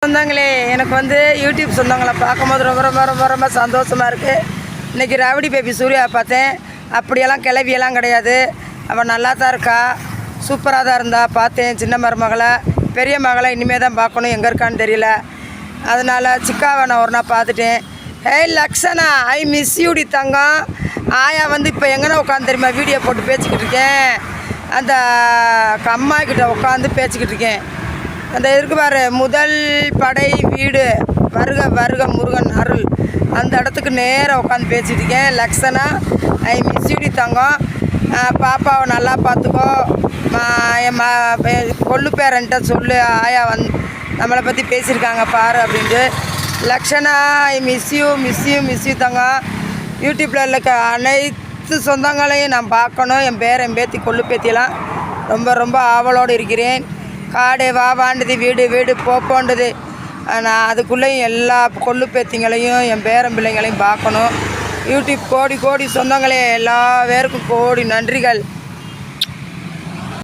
சொந்தங்களே, எனக்கு யூடியூப் சொந்தங்களை பார்க்கும்போது ரொம்ப ரொம்ப ரொம்ப ரொம்ப சந்தோஷமாக இருக்குது. இன்றைக்கி ரவுடி பேபி சூர்யாவை பார்த்தேன். அப்படியெல்லாம் கிளவியெல்லாம் கிடையாது. அவள் நல்லா தான் இருக்கா, சூப்பராக தான் இருந்தா. பார்த்தேன் சின்ன மருமகளை, பெரிய மகளை இனிமேல் தான் பார்க்கணும், எங்கே இருக்கான்னு தெரியல. அதனால் சிக்காவை நான் ஒரு நாள் பார்த்துட்டேன். ஹேய் லக்ஷனா, ஐ மிஸ் யூடி தங்கம். ஆயா இப்போ எங்கன்னா உட்காந்து தெரியுமா வீடியோ போட்டு பேசிக்கிட்டு இருக்கேன். அந்த அம்மாக்கிட்ட உட்காந்து பேசிக்கிட்டு இருக்கேன். அந்த இருக்கு பாரு, முதல் படை வீடு, வருக வருக முருகன் அருள், அந்த இடத்துக்கு நேராக உட்காந்து பேசிகிட்டு இருக்கேன். லக்ஷனா, ஐ மிஸ் யூடி தங்கம். பாப்பாவை நல்லா பார்த்துக்கோ. என் கொள்ளு பேரன்ட்ட சொல்லு, ஆயா நம்மளை பற்றி பேசியிருக்காங்க பாரு அப்படின்ட்டு. Lakshana, I miss you miss you miss you தங்கம். யூடியூப்பில் இருக்க அனைத்து சொந்தங்களையும் நான் பார்க்கணும். என் பேத்தி கொள்ளு பேத்தியெல்லாம் ரொம்ப ரொம்ப ஆவலோடு இருக்கிறேன். காடு வாவாண்டது, வீடு வீடு போப்போண்டது. நான் அதுக்குள்ளேயும் எல்லா கொள்ளு பேத்திங்களையும் என் பேரன் பிள்ளைங்களையும் பார்க்கணும். யூடியூப் கோடி கோடி சொந்தங்களே, எல்லா பேருக்கும் கோடி நன்றிகள்.